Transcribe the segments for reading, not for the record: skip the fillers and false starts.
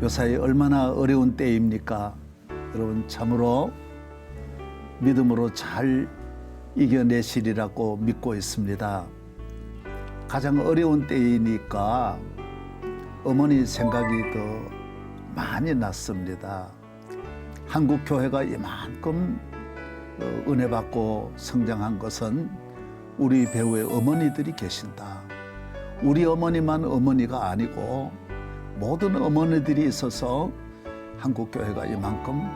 요사이 얼마나 어려운 때입니까? 여러분 참으로 믿음으로 잘 이겨내시리라고 믿고 있습니다. 가장 어려운 때이니까 어머니 생각이 더 많이 났습니다. 한국 교회가 이만큼 은혜 받고 성장한 것은 우리 배우의 어머니들이 계신다. 우리 어머니만 어머니가 아니고 모든 어머니들이 있어서 한국 교회가 이만큼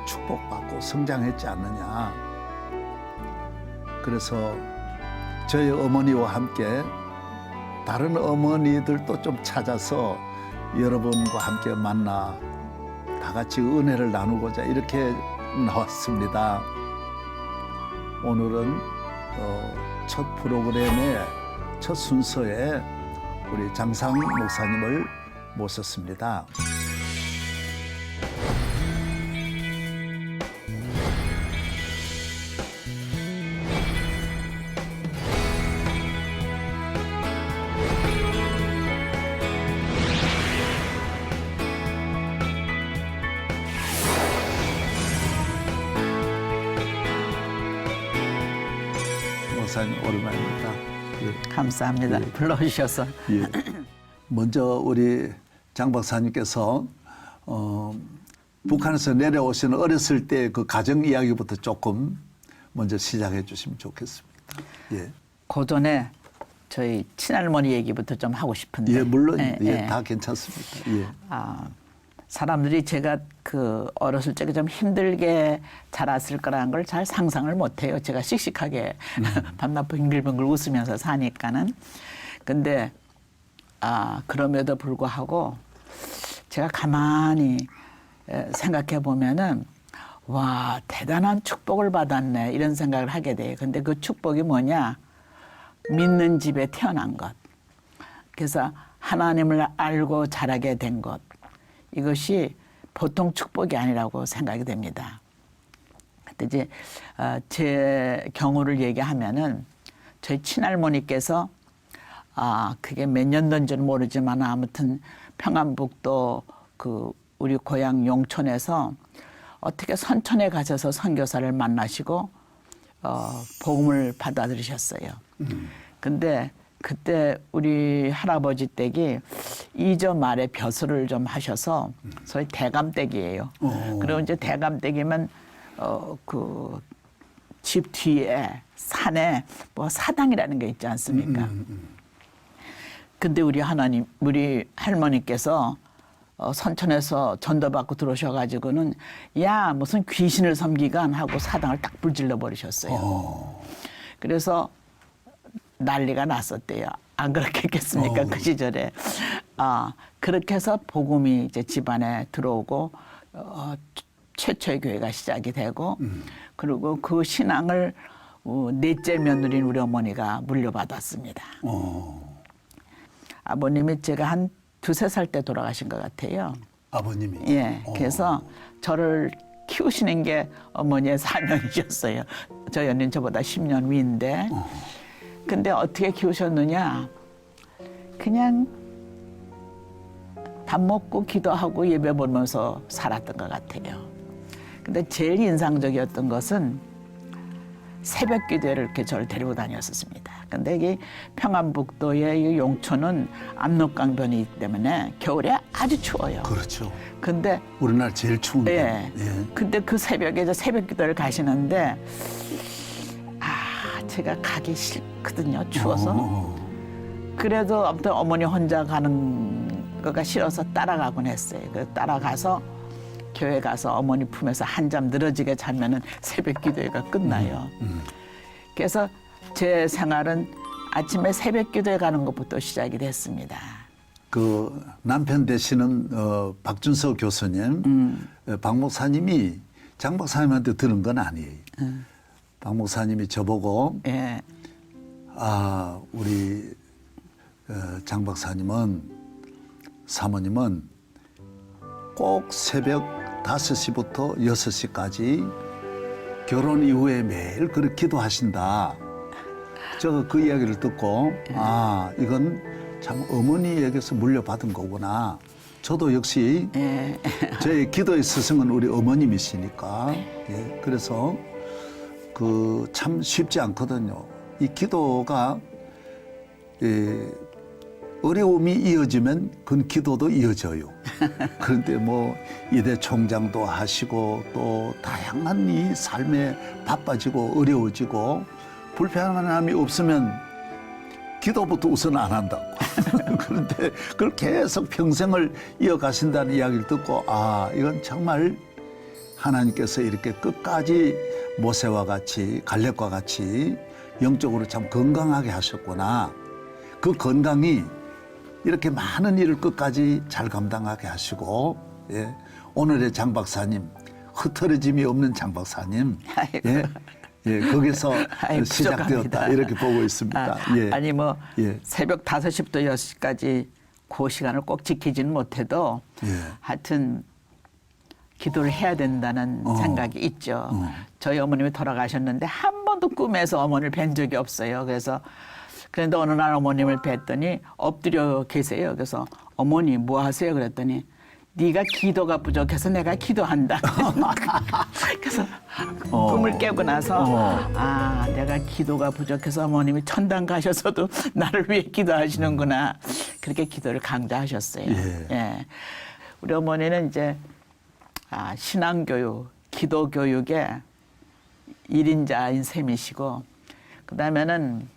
축복받고 성장했지 않느냐. 그래서 저희 어머니와 함께 다른 어머니들도 좀 찾아서 여러분과 함께 만나 다 같이 은혜를 나누고자 이렇게 나왔습니다. 오늘은 첫 프로그램의 첫 순서에 우리 장상 목사님을 모셨습니다. 목사님 오랜만입니다. 예. 감사합니다. 예. 불러주셔서. 예. 먼저 우리 장 박사님께서 북한에서 내려오신 어렸을 때 그 가정 이야기부터 조금 먼저 시작해 주시면 좋겠습니다. 예. 고전에 저희 친할머니 얘기부터 좀 하고 싶은데. 예, 물론 다 괜찮습니다. 예. 사람들이 제가 그 어렸을 적에 좀 힘들게 자랐을 거라는 걸 잘 상상을 못 해요. 제가 씩씩하게 밤낮 빙글빙글 웃으면서 사니까는. 근데 그럼에도 불구하고 제가 가만히 생각해 보면은 와, 대단한 축복을 받았네 이런 생각을 하게 돼요. 근데 그 축복이 뭐냐? 믿는 집에 태어난 것. 그래서 하나님을 알고 자라게 된 것. 이것이 보통 축복이 아니라고 생각이 됩니다. 근데 이제 제 경우를 얘기하면은 저희 친할머니께서 그게 몇 년도인지는 모르지만 아무튼 평안북도 그 우리 고향 용촌에서 어떻게 선천에 가셔서 선교사를 만나시고 복음을 받아들이셨어요. 근데 그때 우리 할아버지 댁이 2저 말에 벼슬을 좀 하셔서 소위 대감댁이에요. 그리고 이제 대감댁이면 그 집 뒤에 산에 뭐 사당이라는 게 있지 않습니까? 근데 우리 할머니께서 선천에서 전도받고 들어오셔가지고는 야 무슨 귀신을 섬기간 하고 사당을 딱 불질러 버리셨어요. 그래서 난리가 났었대요. 안 그렇겠습니까? 그 시절에. 그렇게 해서 복음이 이제 집안에 들어오고 최초의 교회가 시작이 되고 그리고 그 신앙을 넷째 며느리인 우리 어머니가 물려받았습니다. 아버님이 제가 한 2~3살 때 돌아가신 것 같아요. 아버님이? 예. 그래서 저를 키우시는 게 어머니의 사명이셨어요. 저희 언니는 저보다 10년 위인데. 근데 어떻게 키우셨느냐? 그냥 밥 먹고 기도하고 예배 보면서 살았던 것 같아요. 근데 제일 인상적이었던 것은 새벽 기도회를 이렇게 저를 데리고 다녔었습니다. 근데 이 평안북도의 이 용촌은 압록강변이 있기 때문에 겨울에 아주 추워요. 그렇죠. 근데 우리나라 제일 추운데. 예. 예. 근데 그 새벽에 이제 새벽 기도를 가시는데 제가 가기 싫거든요. 추워서. 그래도 아무튼 어머니 혼자 가는 거가 싫어서 따라가곤 했어요. 그래서 따라가서 교회 가서 어머니 품에서 한잠 늘어지게 자면은 새벽 기도회가 끝나요. 그래서 제 생활은 아침에 새벽 기도회 가는 것부터 시작이 됐습니다. 그 남편 되시는 박준서 교수님, 박 목사님이 장 박사님한테 들은 건 아니에요. 박 목사님이 저보고 예. 우리 장 박사님은 사모님은 꼭 새벽 5시부터 6시까지 결혼 이후에 매일 그렇게 기도하신다. 저 그 이야기를 듣고 이건 참 어머니에게서 물려받은 거구나. 저도 역시 예. 저의 기도의 스승은 우리 어머님이시니까. 예, 그래서 그 참 쉽지 않거든요. 이 기도가 어려움이 이어지면 그건 기도도 이어져요. 그런데 뭐 이대 총장도 하시고 또 다양한 이 삶에 바빠지고 어려워지고 불편함이 없으면 기도부터 우선 안 한다고. 그런데 그걸 계속 평생을 이어가신다는 이야기를 듣고 아 이건 정말 하나님께서 이렇게 끝까지 모세와 같이 갈렙과 같이 영적으로 참 건강하게 하셨구나. 그 건강이 이렇게 많은 일을 끝까지 잘 감당하게 하시고 예. 오늘의 장 박사님 흐트러짐이 없는 장 박사님 예. 예, 거기서 아이고, 시작되었다 부족합니다. 이렇게 보고 있습니다. 예. 아니 뭐 예. 새벽 5시부터 6시까지 그 시간을 꼭 지키지는 못해도 예. 하여튼 기도를 해야 된다는 생각이 있죠. 저희 어머님이 돌아가셨는데 한 번도 꿈에서 어머니를 뵌 적이 없어요. 그런데 어느 날 어머님을 뵀더니 엎드려 계세요. 그래서 어머니 뭐 하세요? 그랬더니 네가 기도가 부족해서 내가 기도한다. 그래서 꿈을 깨고 나서 아 내가 기도가 부족해서 어머님이 천당 가셔서도 나를 위해 기도하시는구나. 그렇게 기도를 강조하셨어요. 예. 예. 우리 어머니는 이제 신앙교육, 기도교육의 1인자인 셈이시고 그다음에는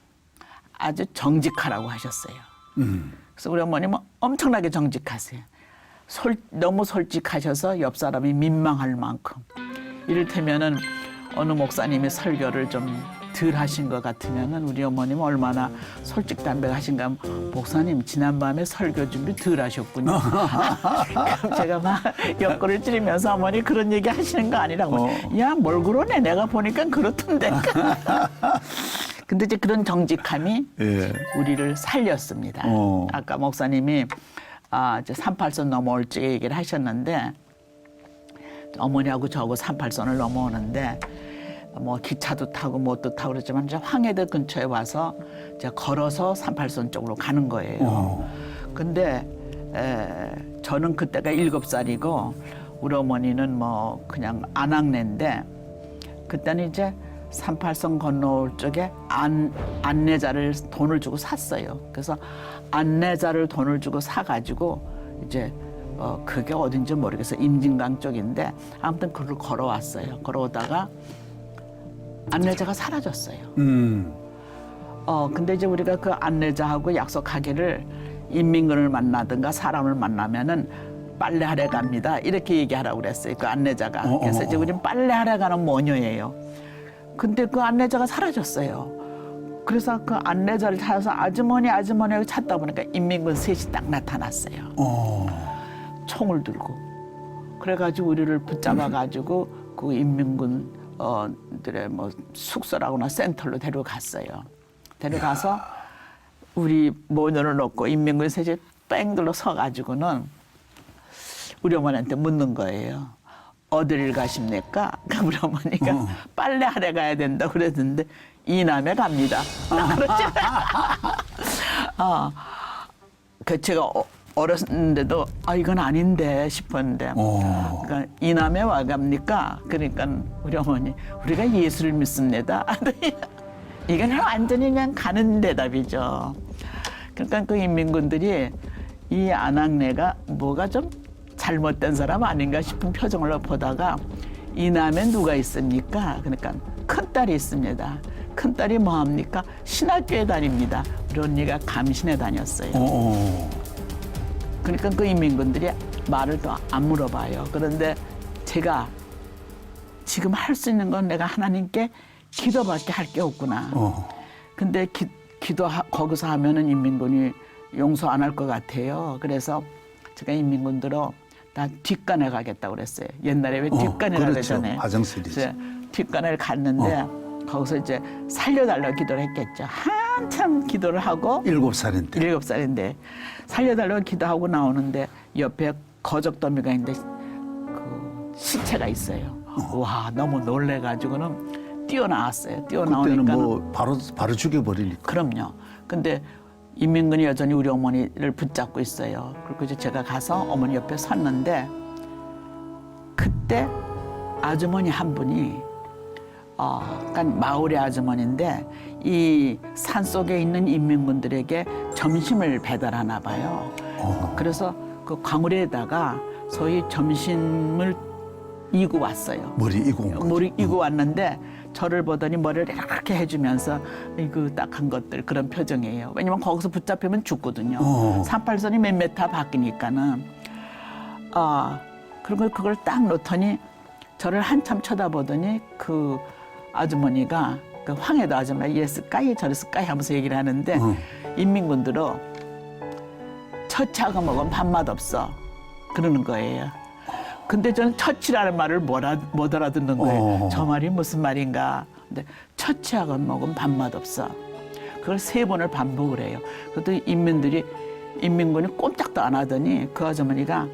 아주 정직하라고 하셨어요. 그래서 우리 어머님은 엄청나게 정직하세요. 너무 솔직하셔서 옆 사람이 민망할 만큼. 이를테면은 어느 목사님이 설교를 좀 덜 하신 것 같으면은 우리 어머님은 얼마나 솔직담백하신가. 목사님 지난밤에 설교 준비 덜 하셨군요. 그럼 제가 막 옆구리를 찌르면서 어머니 그런 얘기 하시는 거 아니라고. 야, 뭘 그러네. 내가 보니까 그렇던데. 근데 이제 그런 정직함이 예. 우리를 살렸습니다. 아까 목사님이 이제 38선 넘어올 적 얘기를 하셨는데 어머니하고 저하고 38선을 넘어오는데 뭐 기차도 타고 뭣도 타고 그러지만 이제 황해도 근처에 와서 이제 걸어서 38선 쪽으로 가는 거예요. 근데 저는 그때가 7살이고 우리 어머니는 뭐 그냥 안악내인데 그때는 이제 38선 건너올 적에 안내자를 돈을 주고 샀어요. 그래서 안내자를 돈을 주고 사가지고 이제 그게 어딘지 모르겠어요. 임진강 쪽인데 아무튼 그걸 걸어왔어요. 걸어오다가 안내자가 사라졌어요. 근데 이제 우리가 그 안내자하고 약속하기를 인민군을 만나든가 사람을 만나면은 빨래하러 갑니다. 이렇게 얘기하라고 그랬어요. 그 안내자가. 그래서 이제 우리는 빨래하러 가는 모녀예요. 근데 그 안내자가 사라졌어요. 그래서 그 안내자를 찾아서 아주머니를 찾다 보니까 인민군 셋이 딱 나타났어요. 총을 들고. 그래가지고 우리를 붙잡아가지고 그 인민군들의 뭐 숙소라거나 센터로 데려갔어요. 데려가서 우리 모녀를 놓고 인민군 셋이 뺑들로 서가지고는 우리 어머니한테 묻는 거예요. 어디를 가십니까? 그러니까 우리 어머니가 빨래하러 가야 된다고 그랬는데 이남에 갑니다. 그렇지? 그 제가 어렸는데도 이건 아닌데 싶었는데 그러니까 이남에 와 갑니까? 그러니까 우리 어머니 우리가 예수를 믿습니다. 이건 완전히 그냥 가는 대답이죠. 그러니까 그 인민군들이 이 안악내가 뭐가 좀 잘못된 사람 아닌가 싶은 표정을 보다가 이남에 누가 있습니까? 그러니까 큰딸이 있습니다. 큰딸이 뭐합니까? 신학교에 다닙니다. 우리 언니가 감신에 다녔어요. 그러니까 그 인민군들이 말을 또 안 물어봐요. 그런데 제가 지금 할 수 있는 건 내가 하나님께 기도밖에 할 게 없구나. 근데 기도 거기서 하면은 인민군이 용서 안 할 것 같아요. 그래서 제가 인민군들로 다 뒷간에 가겠다고 그랬어요. 옛날에 왜 뒷간에 가기 전에. 화장실이죠. 뒷간을 갔는데 거기서 이제 살려달라고 기도를 했겠죠. 한참 기도를 하고 7살인데 살려달라고 기도하고 나오는데 옆에 거적더미가 있는데 그 시체가 있어요. 와 너무 놀래가지고는 뛰어나왔어요. 뛰어나오니까 그때는 뭐 바로 죽여버리니까. 그럼요. 근데 인민군이 여전히 우리 어머니를 붙잡고 있어요. 그리고 이제 제가 가서 어머니 옆에 섰는데 그때 아주머니 한 분이 그러니까 마을의 아주머니인데 이 산속에 있는 인민군들에게 점심을 배달하나 봐요. 그래서 그 광우리에다가 소위 점심을 이고 왔어요. 머리 이고 온 거죠. 머리 이고 왔는데 저를 보더니 머리를 이렇게 해주면서 이거 딱한 것들 그런 표정이에요. 왜냐면 거기서 붙잡히면 죽거든요. 38선이 몇 메타 바뀌니까는. 그리고 그걸 딱 놓더니 저를 한참 쳐다보더니 그 아주머니가 그 황해도 아줌마 이랬을까이 저랬을까이 하면서 얘기를 하는데 인민군들은 처치하고 먹으면 밥맛 없어 그러는 거예요. 근데 저는 처치라는 말을 못 알아듣는 거예요. 저 말이 무슨 말인가. 근데 처치하고 먹으면 밥맛 없어. 그걸 3번을 반복을 해요. 그것도 인민군이 꼼짝도 안 하더니 그 아주머니가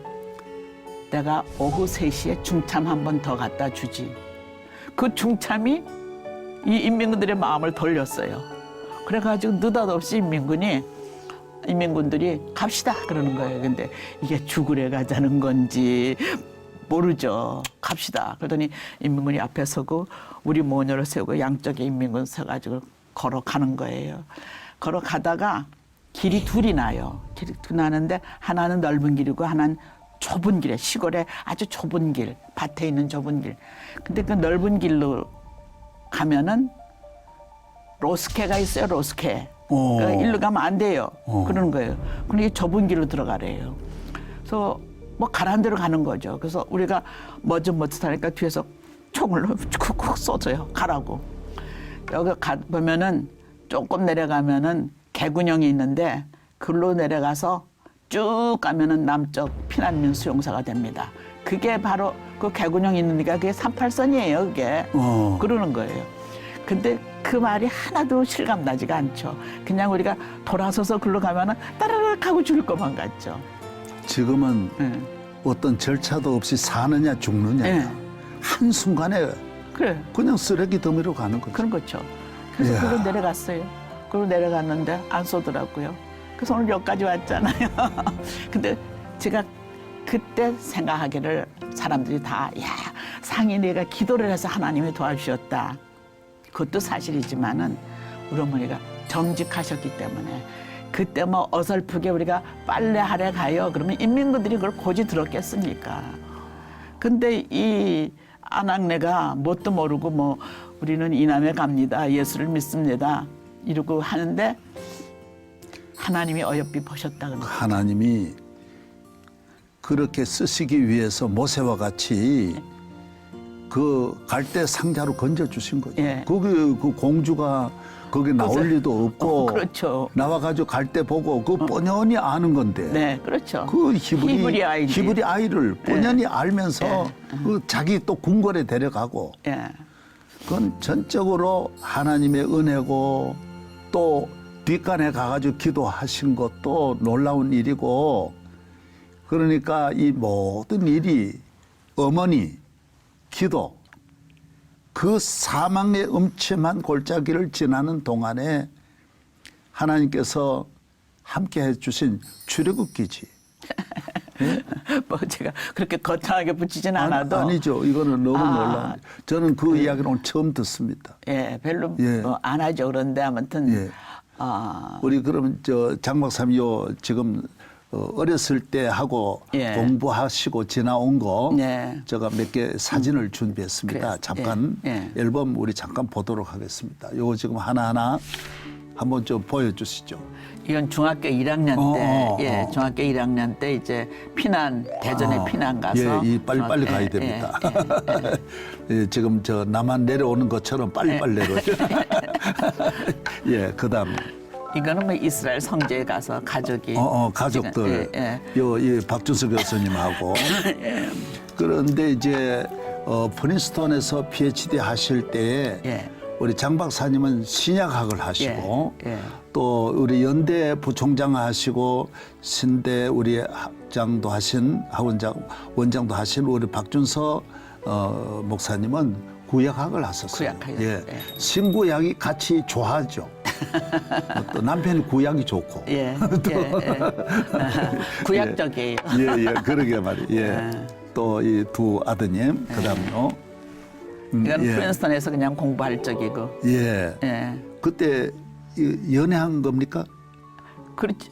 내가 오후 3시에 중참 한 번 더 갖다 주지. 그 중참이 이 인민군들의 마음을 돌렸어요. 그래가지고 느닷없이 인민군들이 갑시다 그러는 거예요. 근데 이게 죽으러 가자는 건지 모르죠. 갑시다. 그러더니 인민군이 앞에 서고 우리 모녀를 세우고 양쪽에 인민군 서가지고 걸어가는 거예요. 걸어가다가 길이 둘이 나요. 길이 둘이 나는데 하나는 넓은 길이고 하나는 좁은 길에 시골에 아주 좁은 길, 밭에 있는 좁은 길. 근데 그 넓은 길로 가면은 로스케가 있어요. 로스케. 그러니까 일로 가면 안 돼요. 그러는 거예요. 근데 이 좁은 길로 들어가래요. 그래서 뭐 가라는 대로 가는 거죠. 그래서 우리가 머뭇머뭇하니까 뒤에서 총을 쿡쿡 쏘줘요. 가라고. 여기 보면은 조금 내려가면은 개군형이 있는데 글로 내려가서 쭉 가면은 남쪽 피난민 수용소가 됩니다. 그게 바로 그 개군형 있는 데가 그게 38선이에요. 그게. 그러는 거예요. 근데 그 말이 하나도 실감나지가 않죠. 그냥 우리가 돌아서서 글로 가면은 따라락 하고 죽을 것만 같죠. 지금은 어떤 절차도 없이 사느냐 죽느냐 한순간에 그래. 그냥 쓰레기 더미로 가는 거죠. 그런 거죠. 그래서 그로 내려갔어요. 그로 내려갔는데 안 쏘더라고요. 그래서 오늘 여기까지 왔잖아요. 근데 제가 그때 생각하기를 사람들이 다, 야, 상이 내가 기도를 해서 하나님이 도와주셨다. 그것도 사실이지만은 우리 어머니가 정직하셨기 때문에 그때 뭐 어설프게 우리가 빨래하러 가요. 그러면 인민군들이 그걸 고지 들었겠습니까? 근데 이 아낙네가 뭣도 모르고 뭐 우리는 이남에 갑니다. 예수를 믿습니다. 이러고 하는데 하나님이 어여삐 보셨다. 하나님이 그렇게 쓰시기 위해서 모세와 같이 그 갈대 상자로 건져 주신 거죠. 예. 거기 그 공주가 거기 나올 리도 없고 그렇죠. 나와가지고 갈 때 보고 그 뻔연히 아는 건데. 네, 그렇죠. 그 히브리 아이를 뻔연히 알면서 그 자기 또 궁궐에 데려가고. 예. 그건 전적으로 하나님의 은혜고 또 뒷간에 가가지고 기도하신 것도 놀라운 일이고 그러니까 이 모든 일이 어머니 기도 그 사망의 음침한 골짜기를 지나는 동안에 하나님께서 함께 해주신 출애굽기지. 뭐 제가 그렇게 거창하게 붙이진 않아도 아니죠. 이거는 너무 놀라운. 저는 그 이야기를 오늘 처음 듣습니다. 예, 별로 뭐 안 하죠. 그런데 아무튼 우리 그러면 저 장 박사님요 지금 어렸을 때 하고 공부하시고 지나온 거 제가 몇 개 사진을 준비했습니다. 그래요. 잠깐 앨범 우리 잠깐 보도록 하겠습니다. 요거 지금 하나하나 한번 좀 보여주시죠. 이건 중학교 1학년 때, 중학교 1학년 때 이제 대전에 피난 가서. 이 빨리 가야 됩니다. 예, 지금 저 남한 내려오는 것처럼 빨리 내려오죠. 예, 그다음. 이거는 뭐 이스라엘 성지에 가서 가족이. 가족들. 이 박준석 교수님하고. 그런데 이제 프린스턴에서 PhD 하실 때 우리 장 박사님은 신약학을 하시고 또 우리 연대 부총장 하시고 신대 우리 원장도 하신 우리 박준서 목사님은 구약학을 하셨어요. 구약학이요. 신구약이 같이 좋아하죠. 또 남편이 구약이 좋고. 예, 예. 구약적이에요. 예, 그러게 말이에요. 예. 또 이 두 아드님, 그다음요. 이건 예. 프린스턴에서 그냥 공부할 적이고. 예. 예. 그때 연애한 겁니까? 그렇죠.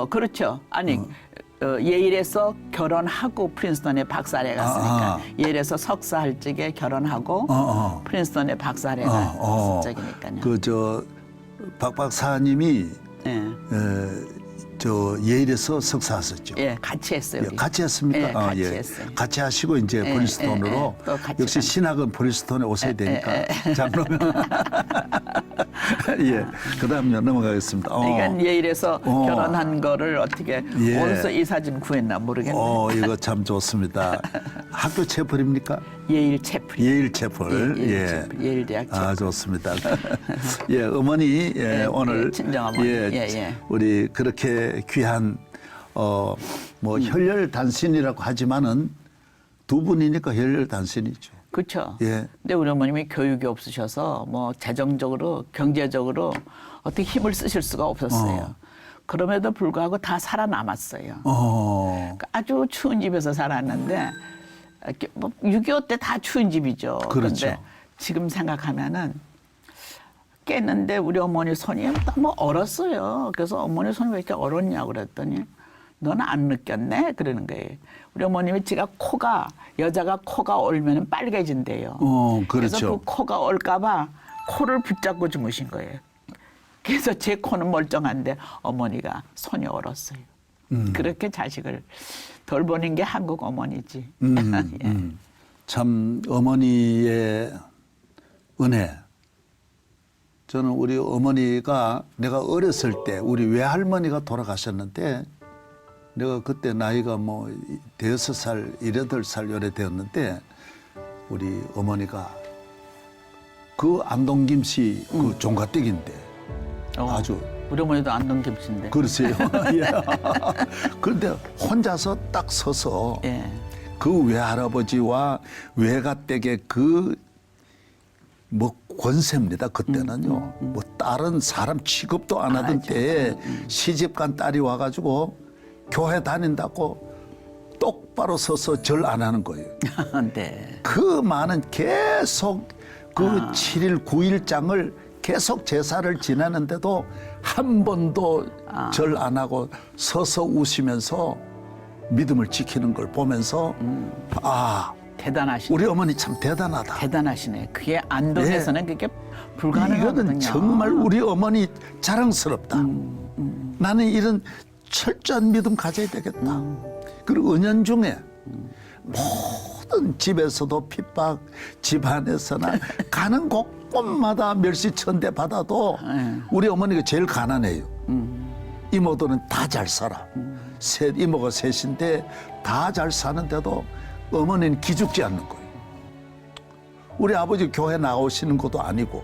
그렇죠. 아니, 예일에서 결혼하고 프린스턴에 박사를 갔으니까 예일에서 석사할 적에 결혼하고 프린스턴에 박사를 갔을 적이니까요. 그 저 박 박사님이 예. 저 예일에서 석사하셨죠. 예, 같이 했어요. 예, 우리. 같이 했습니까? 예, 같이 했어요. 같이 하시고 이제 브리스톤으로 또 같이 역시 신학은 브리스톤에 오셔야 되니까. 자 그러면 예, 그다음요 넘어가겠습니다. 그러니까 예일에서 결혼한 거를 어떻게 예. 어디서 이 사진 구했나 모르겠네. 이거 참 좋습니다. 학교 채플입니까? 예일 채플. 예일 채플. 예일 채플, 예일 대학 채플. 아 좋습니다. 예, 어머니 오늘 친정 어머니. 예. 우리 그렇게 귀한 뭐 혈혈 단신이라고 하지만은 두 분이니까 혈혈 단신이죠. 그렇죠. 예. 근데 우리 어머님이 교육이 없으셔서 뭐 재정적으로 경제적으로 어떻게 힘을 쓰실 수가 없었어요. 그럼에도 불구하고 다 살아남았어요. 그러니까 아주 추운 집에서 살았는데 뭐 6.25 때 다 추운 집이죠. 그렇죠. 그런데 지금 생각하면은 깼는데 우리 어머니 손이 너무 얼었어요. 그래서 어머니 손이 왜 이렇게 얼었냐고 그랬더니 너는 안 느꼈네? 그러는 거예요. 우리 어머님이 제가 여자가 코가 얼면 빨개진대요. 그렇죠. 그래서 그 코가 얼까봐 코를 붙잡고 주무신 거예요. 그래서 제 코는 멀쩡한데 어머니가 손이 얼었어요. 그렇게 자식을 돌보는 게 한국 어머니지. 예. 참 어머니의 은혜. 저는 우리 어머니가 내가 어렸을 때 우리 외할머니가 돌아가셨는데 내가 그때 나이가 뭐 6살, 8살 요래 되었는데 우리 어머니가 그 안동김씨 그 종가댁인데 아주 우리 어머니도 안동김씨인데. 그러세요. 예. 그런데 혼자서 딱 서서 예. 그 외할아버지와 외가댁의 그 뭐 권세입니다. 그때는요. 뭐 다른 사람 취급도 안 하던 때에 시집간 딸이 와가지고 교회 다닌다고 똑바로 서서 절 안 하는 거예요. 네. 그 많은 계속 그 7일, 9일장을 계속 제사를 지내는데도 한 번도 절 안 하고 서서 우시면서 믿음을 지키는 걸 보면서 대단하시네. 우리 어머니 참 대단하다. 대단하시네. 그게 안동에서는 그게 불가능하거든요. 이거는 정말 우리 어머니 자랑스럽다. 나는 이런 철저한 믿음 가져야 되겠다. 그리고 은연중에 모든 집에서도 핍박, 집안에서나 가는 곳곳마다 멸시천대 받아도 우리 어머니가 제일 가난해요. 이모들은 다 잘 살아. 이모가 셋인데 다 잘 사는데도 어머니는 기죽지 않는 거예요. 우리 아버지 교회 나오시는 것도 아니고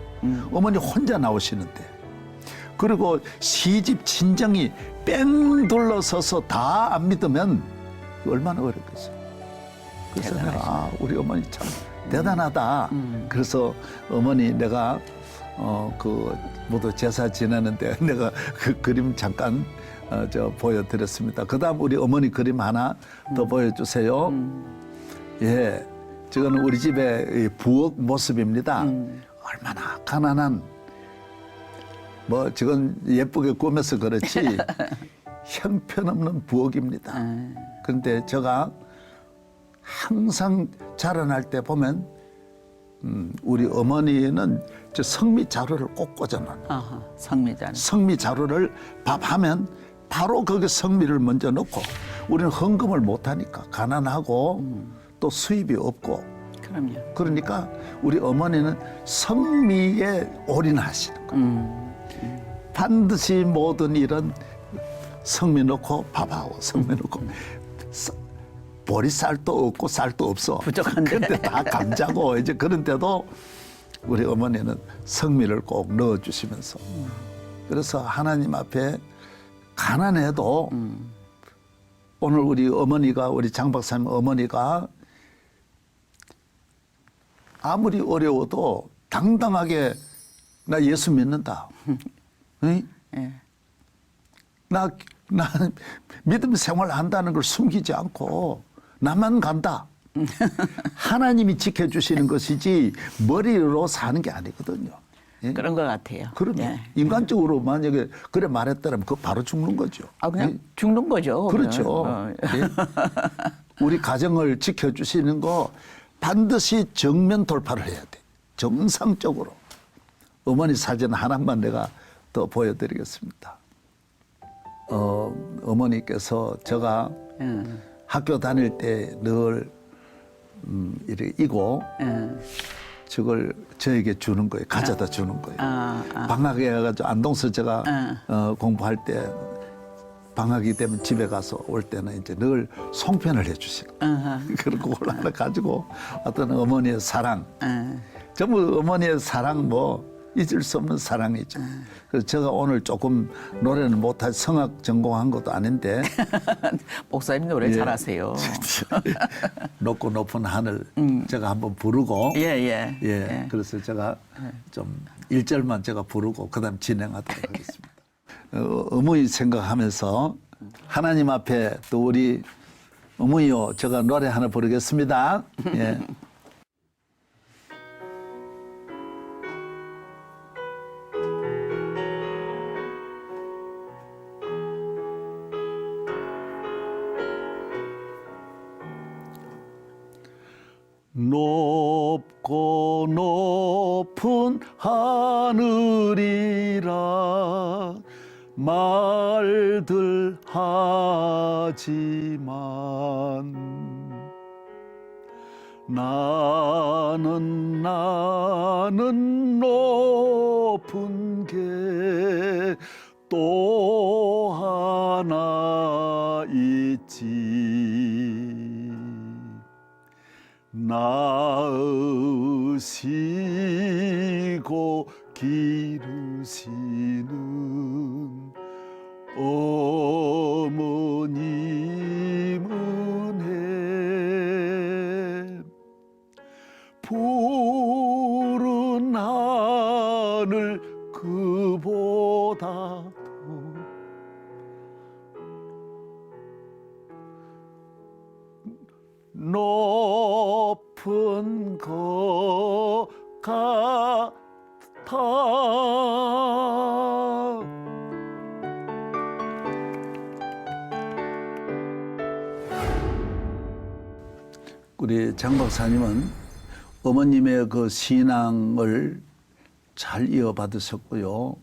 어머니 혼자 나오시는데 그리고 시집 친정이 뺑 둘러서서 다 안 믿으면 얼마나 어렵겠어요. 그래서 내가 우리 어머니 참 대단하다. 그래서 어머니 내가 그 모두 제사 지내는데 내가 그 그림 잠깐 보여드렸습니다. 그다음 우리 어머니 그림 하나 더 보여주세요. 예, 저거는 우리 집의 부엌 모습입니다. 얼마나 가난한 뭐 저건 예쁘게 꾸며서 그렇지 형편없는 부엌입니다. 그런데 제가 항상 자라날 때 보면 우리 어머니는 저 성미 자루를 꼭 꽂아놔요. 성미자루. 성미 자루를 밥하면 바로 거기 성미를 먼저 넣고 우리는 헌금을 못하니까 가난하고 또 수입이 없고 그럼요. 그러니까 우리 어머니는 성미에 올인하시는 거예요. 반드시 모든 일은 성미 넣고 밥하고 성미 넣고 보리쌀도 없고 쌀도 없어. 부족한데. 근데 다 감자고 이제 그런데도 우리 어머니는 성미를 꼭 넣어주시면서 그래서 하나님 앞에 가난해도 오늘 우리 어머니가 우리 장 박사님 어머니가 아무리 어려워도 당당하게 나 예수 믿는다. 응? 예. 나 믿음 생활 한다는 걸 숨기지 않고 나만 간다. 하나님이 지켜주시는 것이지 머리로 사는 게 아니거든요. 예? 그런 것 같아요. 그러면 예. 인간적으로 만약에 그래 말했다면 그거 바로 죽는 거죠. 아, 그냥 예? 죽는 거죠. 그렇죠. 예? 우리 가정을 지켜주시는 거 반드시 정면 돌파를 해야 돼. 정상적으로. 어머니 사진 하나만 내가 더 보여드리겠습니다. 어머니께서 제가 학교 다닐 때 늘 이렇게 이고 저걸 저에게 주는 거예요. 가져다 주는 거예요. 방학에 가가지고 안동서 제가 공부할 때 방학이 되면 집에 가서 올 때는 이제 늘 송편을 해주시는 거예요. 그리고 그걸 하나 가지고 어떤 어머니의 사랑, 전부 어머니의 사랑 뭐 잊을 수 없는 사랑이죠. 그래서 제가 오늘 조금 노래는 못할 성악 전공한 것도 아닌데 목사님 노래 예. 잘하세요. 높고 높은 하늘 제가 한번 부르고 예. 예. 그래서 제가 좀 1절만 제가 부르고 그다음 진행하도록 하겠습니다. 어머니 생각하면서 하나님 앞에 또 우리 어머니요 제가 노래 하나 부르겠습니다. 예. 높고 높은 하늘이라 말들 하지만 나는 높은 게 또 하나 있지. 낳으시고 기르시는 어머님 은혜 푸른 하늘 그보다도 높은 것 같아. 우리 장 박사님은 어머님의 그 신앙을 잘 이어받으셨고요.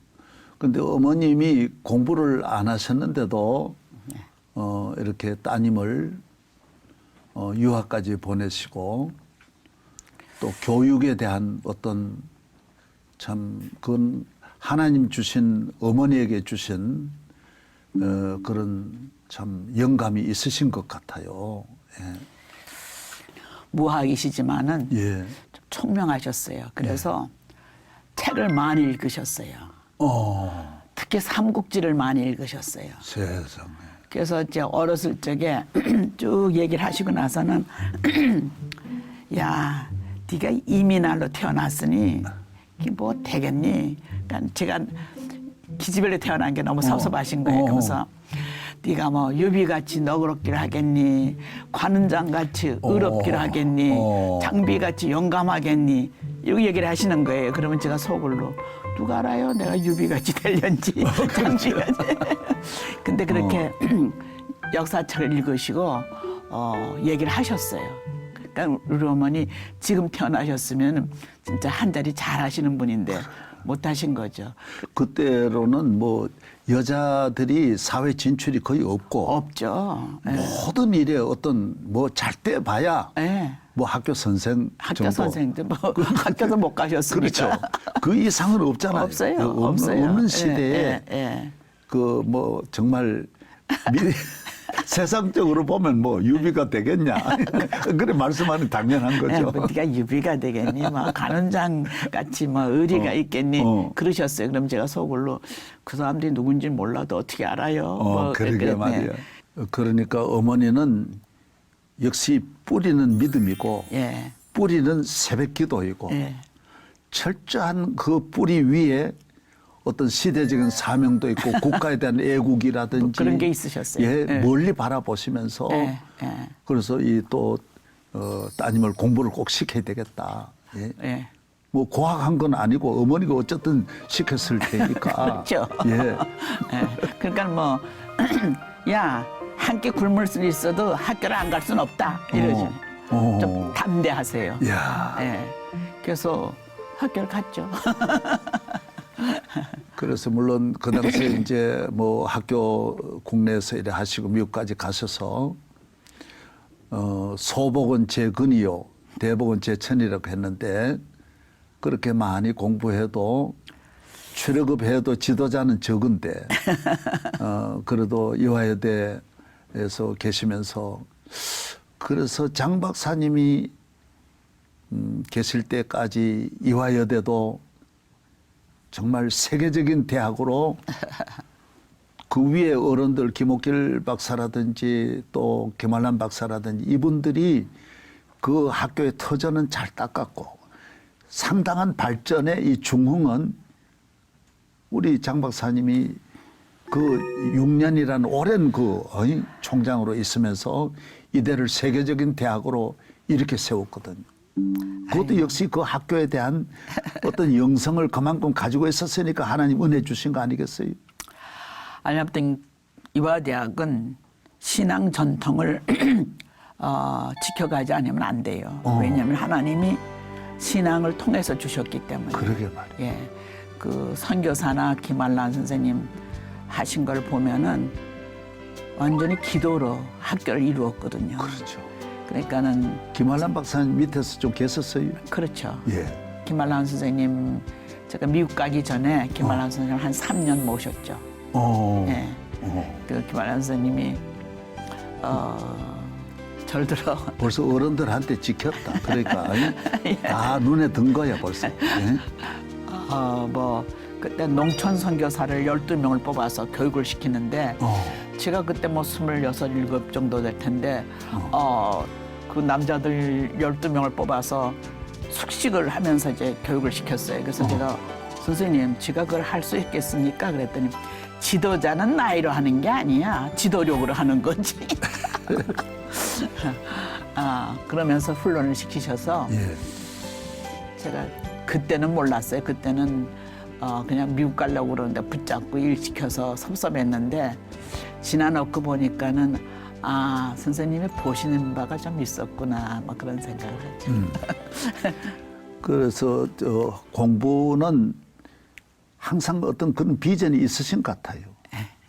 근데 어머님이 공부를 안 하셨는데도 이렇게 따님을 유학까지 보내시고 또 교육에 대한 어떤 참 그건 하나님 주신 어머니에게 주신 그런 참 영감이 있으신 것 같아요. 예. 무학이시지만은 예. 좀 총명하셨어요. 그래서 책을 많이 읽으셨어요. 특히 삼국지를 많이 읽으셨어요. 세상에. 그래서 이제 어렸을 적에 쭉 얘기를 하시고 나서는 야, 네가 이민알로 태어났으니 이게 뭐 되겠니? 그러니까 제가 기집애로 태어난 게 너무 섭섭하신 거예요. 그래서 네가 뭐 유비같이 너그럽기를 하겠니? 관은장같이 의롭기를 하겠니? 장비같이 용감하겠니? 이렇게 얘기를 하시는 거예요. 그러면 제가 속으로 누가 알아요? 내가 유비같이 될련지 장비같이. 근데 그렇게 역사책을 읽으시고 얘기를 하셨어요. 그러니까 우리 어머니 지금 태어나셨으면 진짜 한 자리 잘 하시는 분인데 못 하신 거죠. 그때로는 뭐 여자들이 사회 진출이 거의 없고 없죠. 예. 모든 일에 어떤 뭐 잘 때 봐야 예. 뭐 학교 선생 학교 정도. 선생도 뭐 학교도 못 가셨으니까. 그렇죠. 그 이상은 없잖아요. 없어요. 없는 없어요. 시대에 예. 그 뭐 정말 세상적으로 보면 뭐 유비가 되겠냐 그래 말씀하는 당연한 예, 거죠. 뭐 네가 유비가 되겠니? 뭐 간원장 같이 뭐 의리가 있겠니? 그러셨어요. 그럼 제가 속으로 그 사람들이 누군지 몰라도 어떻게 알아요? 뭐 그러게 그랬네. 말이야. 그러니까 어머니는 역시 뿌리는 믿음이고 예. 뿌리는 새벽기도이고 예. 철저한 그 뿌리 위에 어떤 시대적인 사명도 있고 국가에 대한 애국이라든지 그런 게 있으셨어요. 예, 예. 멀리 바라보시면서 예, 예. 그래서 이 또 따님을 공부를 꼭 시켜야 되겠다. 예. 예. 뭐 고학한 건 아니고 어머니가 어쨌든 시켰을 테니까. 그렇죠. 예. 예. 그러니까 뭐, 야, 한 끼 굶을 수 있어도 학교를 안 갈 수는 없다. 이러죠. 좀 담대하세요. 야. 예. 그래서 학교를 갔죠. 그래서 물론 그 당시에 이제 뭐 학교 국내에서 일을 하시고 미국까지 가셔서 소복은 제 근이요, 대복은 제 천이라고 했는데 그렇게 많이 공부해도 출애굽해도 지도자는 적은데 그래도 이화여대에서 계시면서 그래서 장 박사님이 계실 때까지 이화여대도 정말 세계적인 대학으로 그 위에 어른들 김옥길 박사라든지 또 김한란 박사라든지 이분들이 그 학교의 터전은 잘 닦았고 상당한 발전의 이 중흥은 우리 장 박사님이 그 6년이라는 오랜 그 총장으로 있으면서 이대를 세계적인 대학으로 이렇게 세웠거든요. 그것도 역시 그 학교에 대한 어떤 영성을 그만큼 가지고 있었으니까 하나님 은혜 주신 거 아니겠어요? 아니, 아무튼 이화대학은 신앙 전통을 지켜가지 않으면 안 돼요. 왜냐하면 하나님이 신앙을 통해서 주셨기 때문에. 그러게 말이에요. 예, 그 선교사나 김한란 선생님 하신 걸 보면은 완전히 기도로 학교를 이루었거든요. 그렇죠. 그러니까는 김한란 박사님 밑에서 좀 계셨어요? 그렇죠. 예. 김한란 선생님 제가 미국 가기 전에 김한란 선생님 한 3년 모셨죠. 예. 그 김한란 선생님이 절 들어 벌써 어른들한테 지켰다. 그러니까 다 눈에 든 거야 벌써. 예? 뭐 그때 농촌 선교사를 12명을 뽑아서 교육을 시키는데 제가 그때 뭐 26, 7 정도 될 텐데 그 남자들 12명을 뽑아서 숙식을 하면서 이제 교육을 시켰어요. 그래서 제가 선생님 제가 그걸 할 수 있겠습니까? 그랬더니 지도자는 나이로 하는 게 아니야. 지도력으로 하는 거지. 그러면서 훈련을 시키셔서 예. 제가 그때는 몰랐어요. 그때는 그냥 미국 가려고 그러는데 붙잡고 일 시켜서 섭섭했는데 지나놓고 보니까는 선생님이 보시는 바가 좀 있었구나 막 그런 생각을 하죠. 그래서 공부는 항상 어떤 그런 비전이 있으신 것 같아요.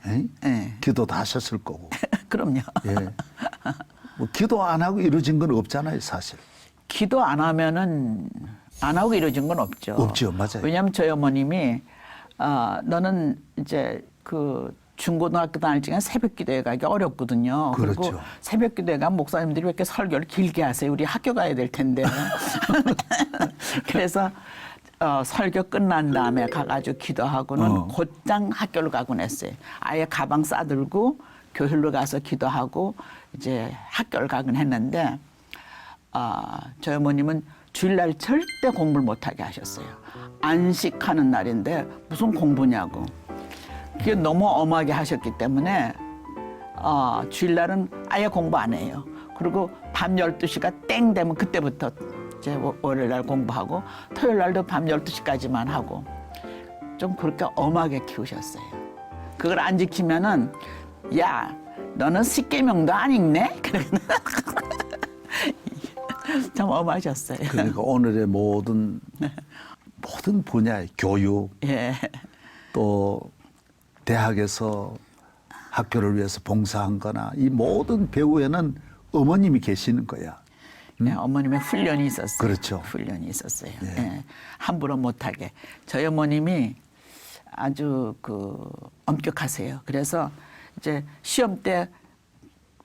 예? 예. 기도도 하셨을 거고. 그럼요. 예. 뭐 기도 안 하고 이루어진 건 없잖아요, 사실. 기도 안 하면은 안 하고 이루어진 건 없죠. 없죠, 맞아요. 왜냐하면 저희 어머님이 너는 이제 그 중고등학교 다닐 적에 새벽 기도회 가기 어렵거든요. 그렇죠. 그리고 새벽 기도회 가면 목사님들이 왜 이렇게 설교를 길게 하세요? 우리 학교 가야 될 텐데. 그래서 설교 끝난 다음에 가가지고 기도하고는 곧장 학교를 가곤 했어요. 아예 가방 싸들고 교회로 가서 기도하고 이제 학교를 가곤 했는데 저희 어머님은 주일날 절대 공부를 못하게 하셨어요. 안식하는 날인데 무슨 공부냐고. 그게 너무 엄하게 하셨기 때문에 주일날은 아예 공부 안 해요. 그리고 밤 12시가 땡 되면 그때부터 이제 월요일날 공부하고 토요일날도 밤 12시까지만 하고 좀 그렇게 엄하게 키우셨어요. 그걸 안 지키면은 야 너는 십계명도 안 읽네? 참 엄하셨어요. 그러니까 오늘의 모든 분야의 교육, 예. 또 대학에서 학교를 위해서 봉사한 거나 이 모든 배후에는 어머님이 계시는 거야. 네, 어머님의 훈련이 있었어요. 그렇죠. 훈련이 있었어요. 예. 예. 함부로 못하게. 저희 어머님이 아주 엄격하세요. 그래서 이제 시험 때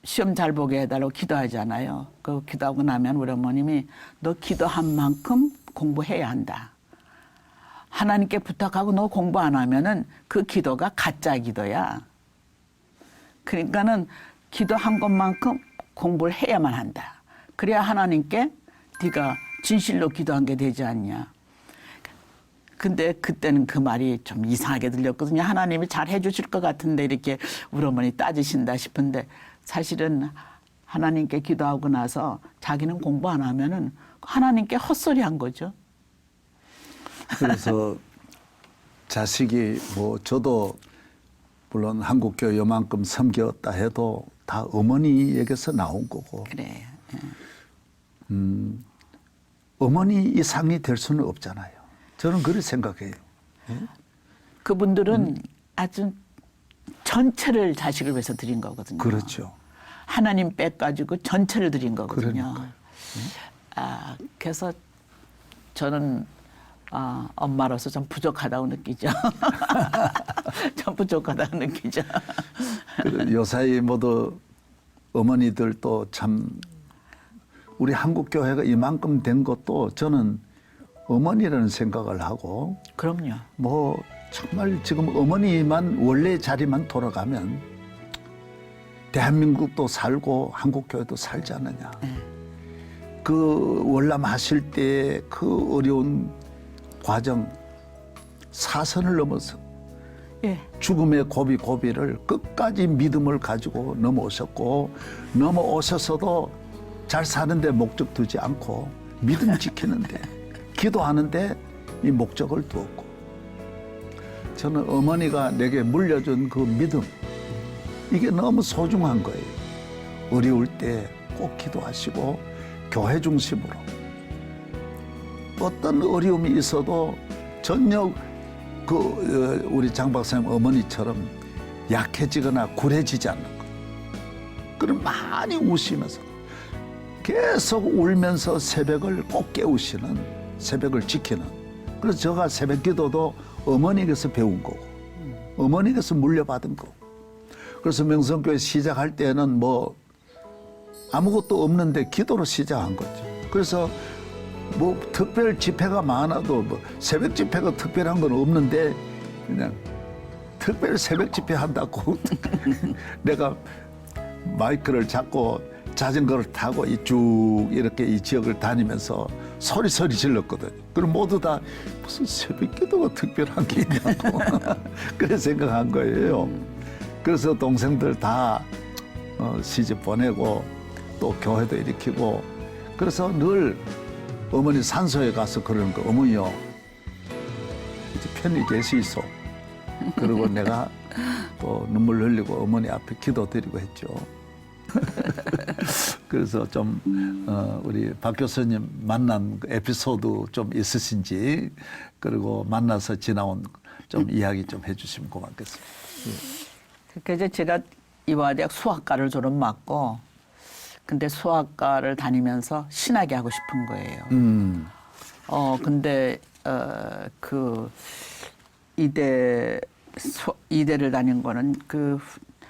시험 잘 보게 해달라고 기도하잖아요. 그 기도하고 나면 우리 어머님이 너 기도한 만큼 공부해야 한다. 하나님께 부탁하고 너 공부 안 하면은 그 기도가 가짜 기도야. 그러니까는 기도한 것만큼 공부를 해야만 한다. 그래야 하나님께 네가 진실로 기도한 게 되지 않냐. 근데 그때는 그 말이 좀 이상하게 들렸거든요. 하나님이 잘 해주실 것 같은데 이렇게 우리 어머니 따지신다 싶은데 사실은 하나님께 기도하고 나서 자기는 공부 안 하면은 하나님께 헛소리 한 거죠. 그래서 자식이 뭐 저도 물론 한국교회 요만큼 섬겼다 해도 다 어머니에게서 나온 거고 그래. 어머니 이상이 될 수는 없잖아요. 저는 그렇게 생각해요. 그분들은 아주 전체를 자식을 위해서 드린 거거든요. 그렇죠. 하나님 빼가지고 전체를 드린 거거든요. 그러니까요. 그래서 저는 엄마로서 좀 부족하다고 느끼죠. 좀 부족하다고 느끼죠. 요사이 모두 어머니들도 참 우리 한국 교회가 이만큼 된 것도 저는 어머니라는 생각을 하고 그럼요. 뭐 정말 지금 어머니만 원래 자리만 돌아가면 대한민국도 살고 한국 교회도 살지 않느냐. 그 월남하실 때 그 어려운 과정 사선을 넘어서 예. 죽음의 고비를 끝까지 믿음을 가지고 넘어오셨고 넘어오셔서도 잘 사는데 목적 두지 않고 믿음 지키는데 기도하는데 이 목적을 두었고 저는 어머니가 내게 물려준 그 믿음 이게 너무 소중한 거예요. 어려울 때 꼭 기도하시고 교회 중심으로 어떤 어려움이 있어도 전혀 우리 장 박사님 어머니처럼 약해지거나 굴해지지 않는 것. 그럼 많이 우시면서 계속 울면서 새벽을 꼭 깨우시는 새벽을 지키는. 그래서 제가 새벽 기도도 어머니께서 배운 거고 어머니께서 물려받은 거고. 그래서 명성교회 시작할 때는 뭐 아무것도 없는데 기도로 시작한 거죠. 그래서 뭐 특별 집회가 많아도 뭐 새벽 집회가 특별한 건 없는데 그냥 특별 새벽 집회 한다고 내가 마이크를 잡고 자전거를 타고 쭉 이렇게 이 지역을 다니면서 소리 질렀거든요. 그럼 모두 다 무슨 새벽 기도가 특별한 게 있냐고 그래 생각한 거예요. 그래서 동생들 다 시집 보내고 또 교회도 일으키고 그래서 늘 어머니 산소에 가서 그러는 거 어머니요 이제 편히 계시소. 그리고 내가 또 눈물 흘리고 어머니 앞에 기도드리고 했죠. 그래서 좀 우리 박 교수님 만난 그 에피소드 좀 있으신지 그리고 만나서 지나온 좀 이야기 좀 해주시면 고맙겠습니다. 그래서 제가 이화대학 수학과를 졸업 맞고 근데 수학과를 다니면서 신학이 하고 싶은 거예요. 근데 그 이대를 다닌 거는 그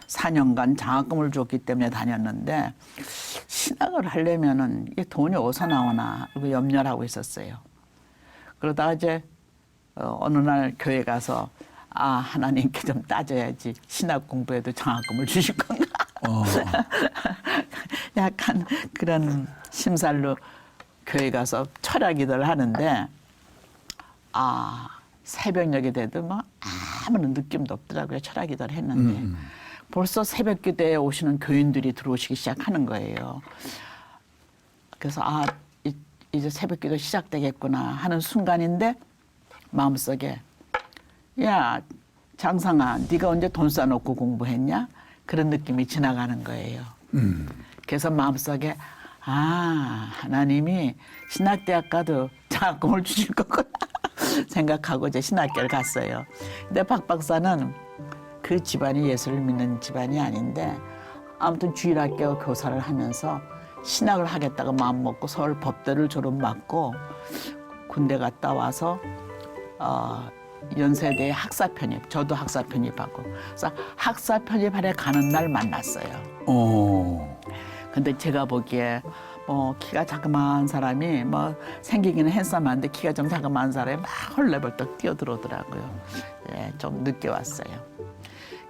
4년간 장학금을 줬기 때문에 다녔는데 신학을 하려면은 이게 돈이 어디서 나오나 이거 염려를 하고 있었어요. 그러다가 이제 어느 날 교회 가서 하나님께 좀 따져야지 신학 공부해도 장학금을 주실 건가? 약간 그런 심살로 교회 가서 철학 기도를 하는데 새벽녘이 돼도 뭐 아무런 느낌도 없더라고요. 철학 기도를 했는데 벌써 새벽 기도에 오시는 교인들이 들어오시기 시작하는 거예요. 그래서 이제 새벽 기도 시작되겠구나 하는 순간인데 마음속에 야 장상아 네가 언제 돈 쌓아놓고 공부했냐? 그런 느낌이 지나가는 거예요. 그래서 마음속에 하나님이 신학대학 가도 장학금을 주실 거구나 생각하고 이제 신학교를 갔어요. 근데 박 박사는 그 집안이 예수를 믿는 집안이 아닌데 아무튼 주일학교 교사를 하면서 신학을 하겠다고 마음먹고 서울 법대를 졸업 맞고 군대 갔다 와서 연세대에 학사 편입, 저도 학사 편입하고 그래서 학사 편입하러 가는 날 만났어요. 근데 제가 보기에 뭐 키가 자그마한 사람이 뭐 생기기는 핸섬한데 키가 좀 자그마한 사람이 막 헐레벌떡 뛰어들어오더라고요. 예, 좀 늦게 왔어요.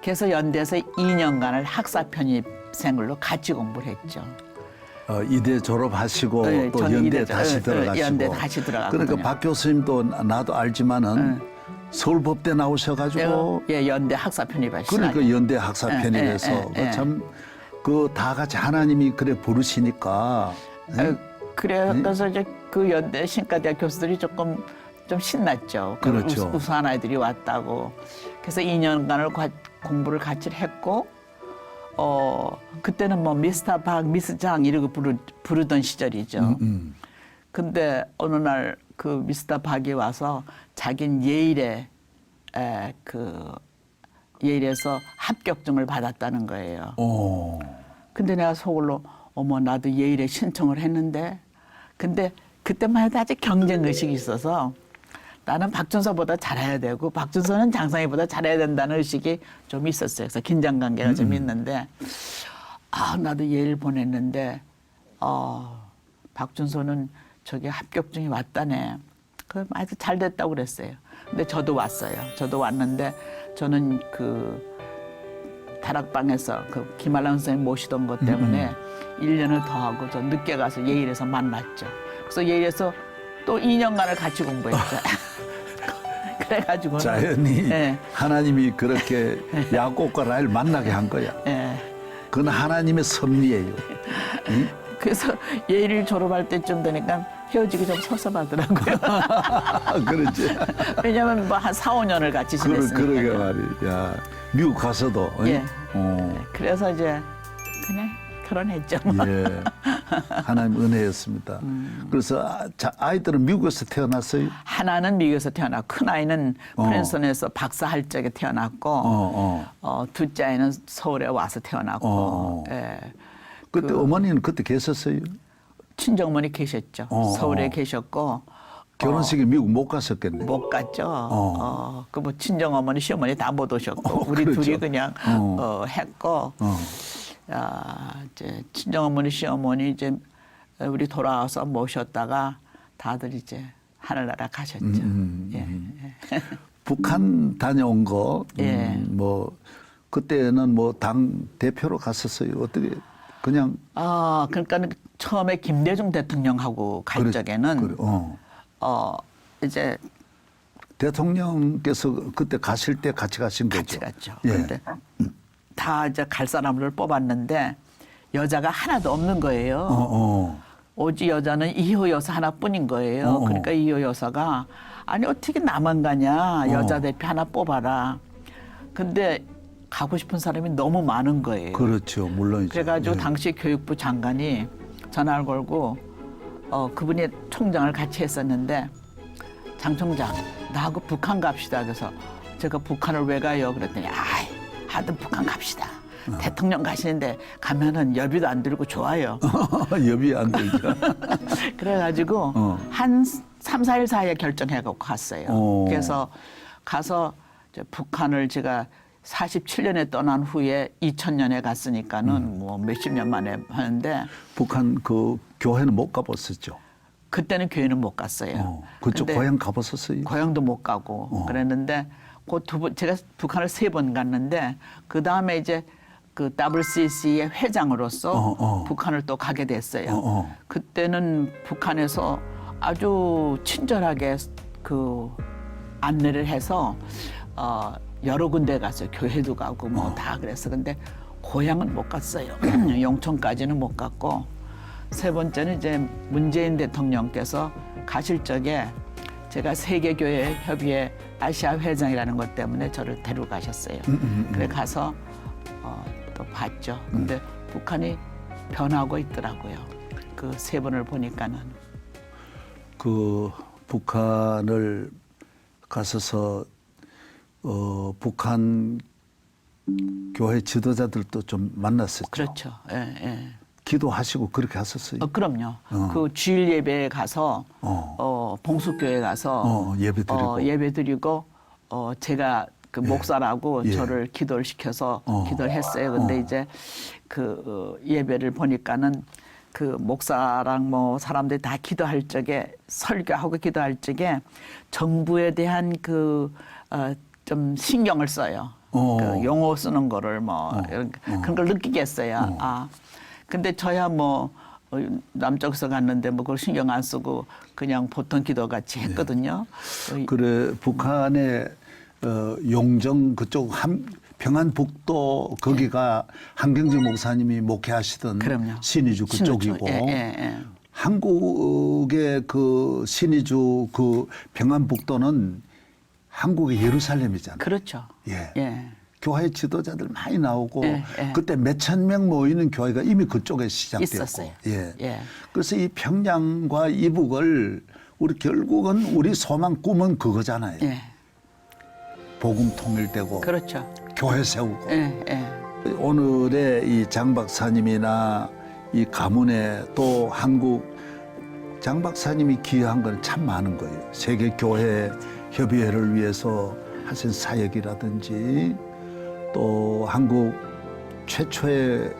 그래서 연대에서 2년간을 학사 편입생으로 같이 공부를 했죠. 이대 졸업하시고 네, 또 저는 연대 이대 다시 들어가시고. 연대 다시 들어갔거든요. 그러니까 박 교수님도 나도 알지만은 서울법대 나오셔가지고 예, 연대 학사 편입하시고. 그러니까 연대 학사 예, 편입해서 예, 예, 참 그 다 같이 하나님이 그래 부르시니까 그래서 이제 그 연대 신과대학 교수들이 조금 좀 신났죠. 그 그렇죠. 우수한 아이들이 왔다고. 그래서 2년간을 공부를 같이 했고, 그때는 뭐 미스터 박, 미스 장 이러고 부르던 시절이죠. 근데 어느 날 그 미스터 박이 와서 자긴 예일에서 합격증을 받았다는 거예요. 근데 내가 속으로 어머 나도 예일에 신청을 했는데 근데 그때만 해도 아직 경쟁 의식이 있어서 나는 박준서보다 잘해야 되고 박준서는 장상희보다 잘해야 된다는 의식이 좀 있었어요. 그래서 긴장 관계가 좀 있는데 나도 예일 보냈는데 박준서는 저기 합격증이 왔다네. 그 아주 잘 됐다고 그랬어요. 근데 저도 왔어요. 저도 왔는데 저는 그 다락방에서 그 김한란 선생님 모시던 것 때문에 1년을 더 하고 저 늦게 가서 예일에서 만났죠. 그래서 예일에서 또 2년간을 같이 공부했죠. 그래가지고 자연히 네. 하나님이 그렇게 야곱과 라헬 만나게 한 거야. 네. 그건 하나님의 섭리예요. 응? 그래서 예일을 졸업할 때쯤 되니까 헤어지기 좀 섭섭하더라고요. 그렇지. 왜냐하면 뭐 한 4, 5년을 같이 그러게 지냈으니까요. 말이야. 미국 가서도. 예. 어. 그래서 이제 그냥 결혼했죠. 예. 하나님 은혜였습니다. 그래서 아이들은 미국에서 태어났어요? 하나는 미국에서 태어났고 큰 아이는 프린스턴에서 박사할 적에 태어났고 둘째 아이는 서울에 와서 태어났고 예. 그때 어머니는 그때 계셨어요? 친정어머니 계셨죠. 서울에 계셨고 결혼식에 미국 못 갔었겠네. 못 갔죠. 그 뭐 친정어머니 시어머니 다 못 오셨고 우리 그렇죠. 둘이 그냥 했고 이제 친정어머니 시어머니 이제 우리 돌아와서 모셨다가 다들 이제 하늘나라 가셨죠. 예. 북한 다녀온 거, 예. 뭐 그때는 뭐 당 대표로 갔었어요. 어떻게 그냥 그러니까 처음에 김대중 대통령하고 갈 적에는 이제 대통령께서 그때 가실 때 같이 가신 같이 거죠. 갔죠. 예. 근데 다 이제 갈 사람을 뽑았는데 여자가 하나도 없는 거예요. 오직 여자는 이효 여사 하나뿐인 거예요. 그러니까 이효 여사가 아니 어떻게 나만 가냐 여자 대표 하나 뽑아라. 근데 가고 싶은 사람이 너무 많은 거예요. 그렇죠, 물론이죠. 그래가지고 예. 당시 교육부 장관이 전화를 걸고 그분이 총장을 같이 했었는데 장 총장 나하고 북한 갑시다. 그래서 제가 북한을 왜 가요? 그랬더니 하여튼 북한 갑시다. 대통령 가시는데 가면은 여비도 안 들고 좋아요. 여비 안 들죠. 그래가지고 한 3, 4일 사이에 결정해갖고 갔어요. 그래서 가서 이제 북한을 제가 47년에 떠난 후에 2000년에 갔으니까는 뭐 몇십 년 만에 하는데 북한 그 교회는 못 가봤었죠. 그때는 교회는 못 갔어요. 그쪽 근데 고향 가봤었어요. 고향도 못 가고 그랬는데 그 두 번 제가 북한을 3번 갔는데 그 다음에 이제 그 WCC의 회장으로서 북한을 또 가게 됐어요. 그때는 북한에서 아주 친절하게 그 안내를 해서 여러 군데 갔어요. 교회도 가고 뭐 다 그랬어. 근데 고향은 못 갔어요. 용천까지는 못 갔고 세 번째는 이제 문재인 대통령께서 가실 적에 제가 세계교회 협의회 아시아 회장이라는 것 때문에 저를 데려가셨어요. 그래 가서 또 봤죠. 근데 북한이 변하고 있더라고요. 그 세 번을 보니까는. 그 북한을 가서서 북한 교회 지도자들도 좀 만났었죠. 그렇죠. 예, 예. 기도하시고 그렇게 하셨어요. 그럼요. 그 주일 예배에 가서 봉숙교회 가서 예배 드리고 제가 그 목사라고 예. 저를 기도를 시켜서 기도를 했어요. 근데 이제 그 예배를 보니까는 그 목사랑 뭐 사람들이 다 기도할 적에 설교하고 기도할 적에 정부에 대한 그 좀 신경을 써요. 그 용어 쓰는 거를 뭐 이런 그런 걸 느끼겠어요. 근데 저야 뭐 남쪽에서 갔는데 뭐 그걸 신경 안 쓰고 그냥 보통 기도 같이 했거든요. 그래 북한의 용정 그쪽 평안북도 거기가 한경재 목사님이 목회하시던 그럼요. 신의주 그쪽이고 예. 한국의 그 신의주 그 평안북도는 한국의 예루살렘이잖아요. 그렇죠. 예. 교회 지도자들 많이 나오고 예. 그때 몇천 명 모이는 교회가 이미 그쪽에 시작되었고 있었어요. 예. 그래서 이 평양과 이북을 우리 결국은 우리 소망 꿈은 그거잖아요. 예. 복음 통일되고 그렇죠. 교회 세우고 예. 오늘의 이 장 박사님이나 이 가문에 또 한국 장 박사님이 기여한 건 참 많은 거예요. 세계 교회 협의회를 위해서 하신 사역이라든지 또 한국 최초의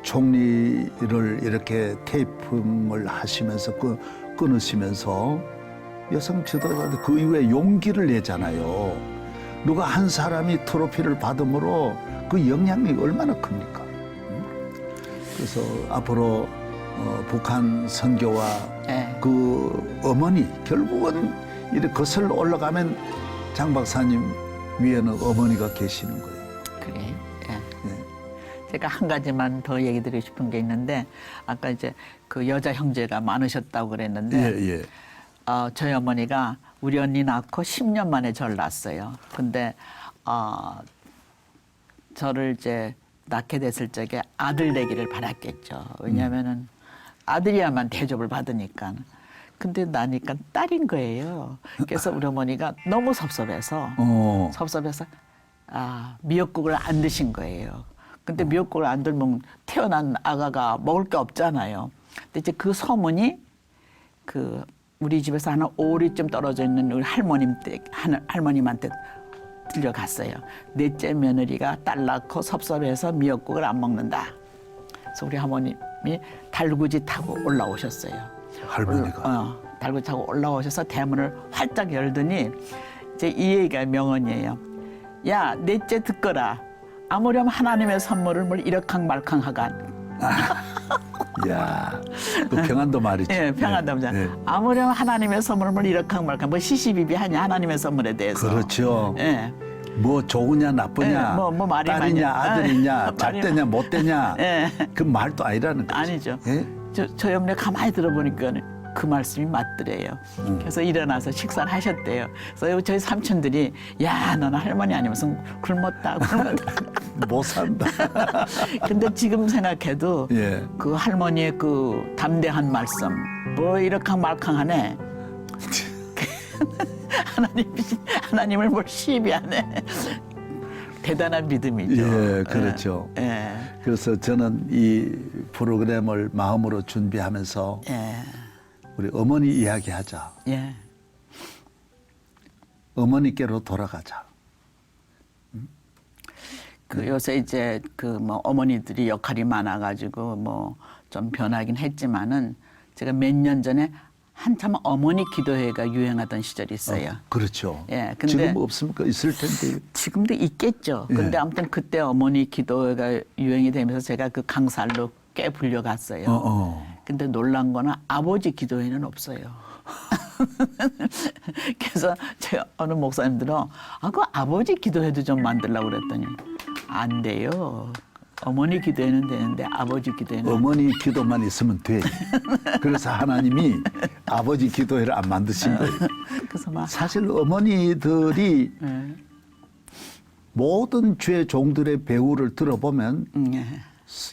총리를 이렇게 테이핑을 하시면서 끊으시면서 여성 지도자들 그 이후에 용기를 내잖아요. 누가 한 사람이 트로피를 받음으로 그 영향력이 얼마나 큽니까? 그래서 앞으로 북한 선교와 그 어머니 결국은 이렇게 거슬러 올라가면 장 박사님 위에는 어머니가 계시는 거예요. 그래. 제가 한 가지만 더 얘기 드리고 싶은 게 있는데 아까 이제 그 여자 형제가 많으셨다고 그랬는데 저희 어머니가 우리 언니 낳고 10년 만에 저를 낳았어요. 근데 저를 이제 낳게 됐을 적에 아들 되기를 바랐겠죠. 왜냐하면은 아들이야만 대접을 받으니까. 근데 나니까 딸인 거예요. 그래서 우리 어머니가 너무 섭섭해서 미역국을 안 드신 거예요. 근데 미역국을 안 들면 태어난 아가가 먹을 게 없잖아요. 근데 이제 그 소문이 그 우리 집에서 한 5리쯤 떨어져 있는 우리 할머님한테 들려갔어요. 넷째 며느리가 딸 낳고 섭섭해서 미역국을 안 먹는다. 그래서 우리 할머님이 달구지 타고 올라오셨어요. 할머니가? 달구지 타고 올라오셔서 대문을 활짝 열더니 이제 이 얘기가 명언이에요. 야, 넷째 듣거라. 아무렴 하나님의 선물을 뭘 이럭캉말캉하간. 야, 그 평안도 말이죠. 예, 평안도 말. 네. 아무렴 하나님의 선물을 뭘 이럭캉말캉. 뭐 시시비비하냐 하나님의 선물에 대해서. 그렇죠. 예. 뭐 좋으냐 나쁘냐, 뭐 말이 딸이냐 많냐. 아들이냐, 잘되냐 못되냐, 예. 그 말도 아니라는 거죠. 아니죠. 예? 저희 어머니 가만히 들어보니까 그 말씀이 맞더래요. 그래서 일어나서 식사를 하셨대요. 그래서 저희 삼촌들이 야, 너는 할머니 아니면서 굶었다. 못 산다. 근데 지금 생각해도 예. 그 할머니의 그 담대한 말씀, 뭐 이렇캉말캉하네. 하나님을 뭘 시비하네. 대단한 믿음이죠. 예, 그렇죠. 예. 그래서 저는 이 프로그램을 마음으로 준비하면서 예. 우리 어머니 이야기하자. 예. 어머니께로 돌아가자. 그 요새 이제 그 뭐 어머니들이 역할이 많아가지고 뭐 좀 변하긴 했지만은 제가 몇 년 전에 한참 어머니 기도회가 유행하던 시절이 있어요. 그렇죠. 예, 근데 지금 없습니까? 있을 텐데. 지금도 있겠죠. 근데 예. 아무튼 그때 어머니 기도회가 유행이 되면서 제가 그 강살로 꽤 불려갔어요. 근데 놀란 거는 아버지 기도회는 없어요. 그래서 제 어느 목사님들은 그 아버지 기도회도 좀 만들려고 그랬더니 안 돼요. 어머니 기도회는 되는데 아버지 기도회는 어머니 기도만 있으면 돼. 그래서 하나님이 아버지 기도회를 안 만드신 거예요. 그래서 막 사실 어머니들이 모든 죄 종들의 배우를 들어보면 예.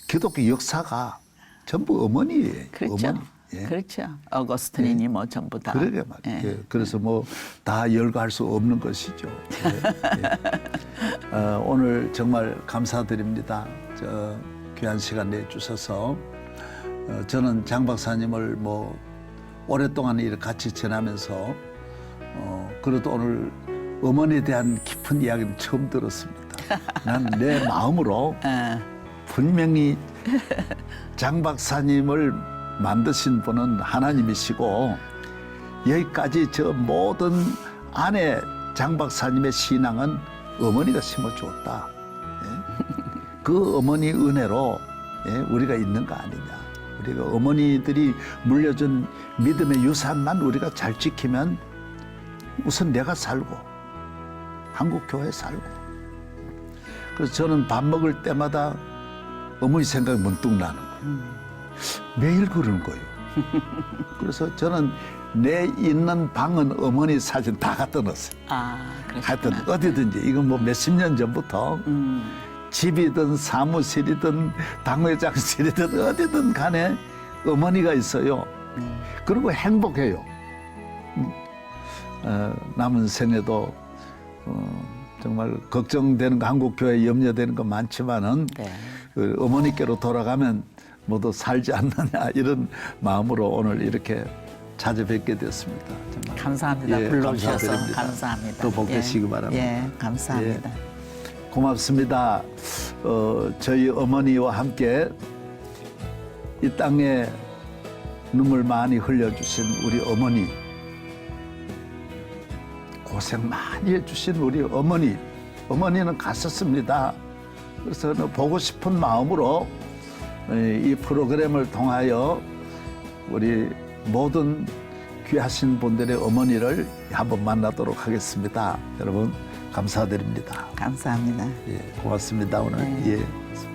기독교 역사가 전부 어머니예요. 그렇죠. 어머니. 예. 그렇죠. 어거스틴이니 뭐 전부 다. 그러게 말이에요. 예. 그래서 뭐 다 열거할 수 없는 것이죠. 예. 오늘 정말 감사드립니다. 귀한 시간 내주셔서 저는 장 박사님을 뭐 오랫동안 이렇게 같이 지나면서 그래도 오늘 어머니에 대한 깊은 이야기는 처음 들었습니다. 난 내 마음으로 분명히 장 박사님을 만드신 분은 하나님이시고 여기까지 저 모든 안에 장 박사님의 신앙은 어머니가 심어주었다. 예? 그 어머니 은혜로 우리가 있는 거 아니냐. 우리가 어머니들이 물려준 믿음의 유산만 우리가 잘 지키면 우선 내가 살고 한국 교회 살고. 그래서 저는 밥 먹을 때마다 어머니 생각이 문득 나는 거예요. 매일 그러는 거예요. 그래서 저는 내 있는 방은 어머니 사진 다 갖다 놨어요. 하여튼 어디든지 이건 뭐 몇십 년 전부터 집이든 사무실이든 당회장실이든 어디든 간에 어머니가 있어요. 그리고 행복해요. 남은 생에도 정말 걱정되는 거, 한국교회 염려되는 거 많지만은 네. 그 어머니께로 돌아가면 모두 살지 않느냐 이런 마음으로 오늘 이렇게 찾아뵙게 됐습니다. 정말. 감사합니다. 예, 불러주셔서 감사드립니다. 감사합니다. 또 뵙시기 바랍니다. 예, 감사합니다. 고맙습니다. 저희 어머니와 함께 이 땅에 눈물 많이 흘려주신 우리 어머니, 고생 많이 해주신 우리 어머니는 갔었습니다. 그래서 보고 싶은 마음으로 이 프로그램을 통하여 우리 모든 귀하신 분들의 어머니를 한번 만나도록 하겠습니다. 여러분 감사드립니다. 감사합니다. 예, 고맙습니다 오늘. 네. 예.